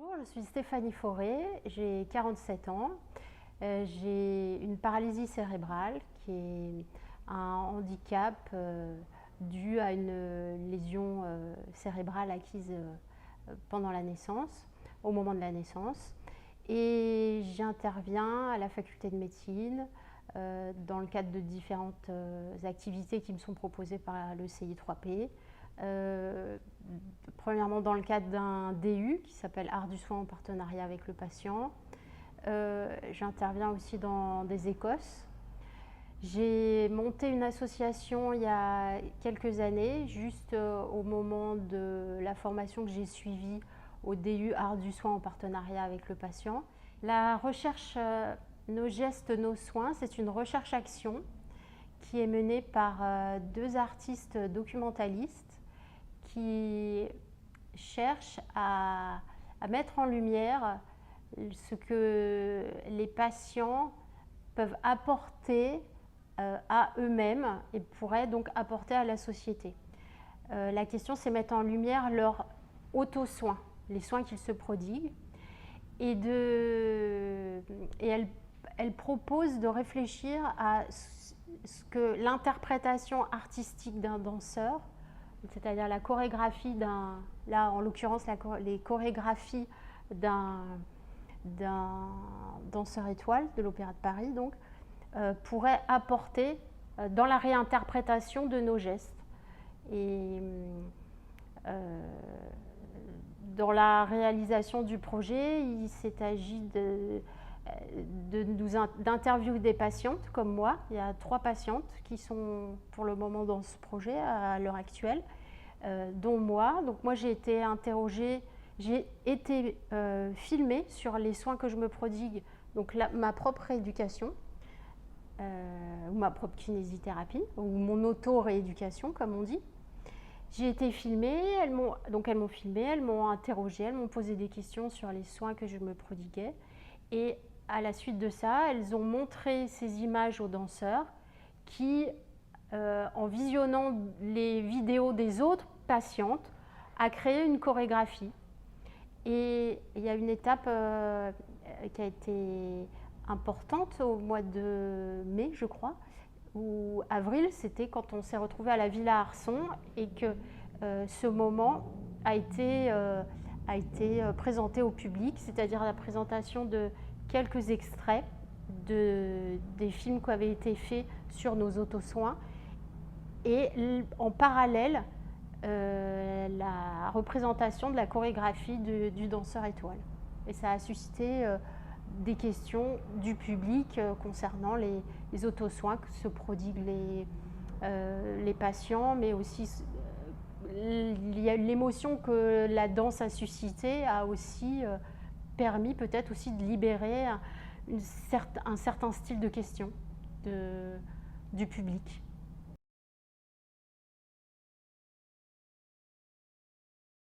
Bonjour, je suis Stéphanie Fauré, j'ai 47 ans. J'ai une paralysie cérébrale qui est un handicap dû à une lésion cérébrale acquise pendant la naissance, au moment de la naissance. Et j'interviens à la faculté de médecine dans le cadre de différentes activités qui me sont proposées par le CI3P. Premièrement dans le cadre d'un DU qui s'appelle Art du soin en partenariat avec le patient. J'interviens aussi dans des écosses. J'ai monté une association il y a quelques années, juste au moment de la formation que j'ai suivie au DU Art du soin en partenariat avec le patient. La recherche Nos gestes, nos soins, c'est une recherche-action qui est menée par deux artistes documentalistes qui cherchent à mettre en lumière ce que les patients peuvent apporter à eux-mêmes et pourraient donc apporter à la société. La question, c'est mettre en lumière leur auto-soins, les soins qu'ils se prodiguent. Et elle propose de réfléchir à ce que l'interprétation artistique d'un danseur, c'est-à-dire la chorégraphie là en l'occurrence les chorégraphies d'un danseur étoile de l'Opéra de Paris, donc, pourrait apporter dans la réinterprétation de nos gestes. Et dans la réalisation du projet, il s'est agi d'interviewer des patientes comme moi. Il y a 3 patientes qui sont pour le moment dans ce projet à l'heure actuelle, dont moi. Donc moi j'ai été interrogée, j'ai été filmée sur les soins que je me prodigue, donc ma propre rééducation, ou ma propre kinésithérapie, ou mon auto-rééducation comme on dit. J'ai été filmée, elles m'ont filmée, elles m'ont interrogée, elles m'ont posé des questions sur les soins que je me prodiguais. Et à la suite de ça, elles ont montré ces images aux danseurs qui, en visionnant les vidéos des autres patientes, a créé une chorégraphie. Et il y a une étape qui a été importante au mois de mai, je crois, ou avril, c'était quand on s'est retrouvé à la Villa Arson et que ce moment a été présenté au public, c'est-à-dire la présentation de quelques extraits des films qui avaient été faits sur nos auto-soins et en parallèle la représentation de la chorégraphie du danseur étoile. Et ça a suscité des questions du public concernant les auto-soins que se prodiguent les patients, mais aussi l'émotion que la danse a suscité a aussi permis peut-être aussi de libérer un certain style de questions du public.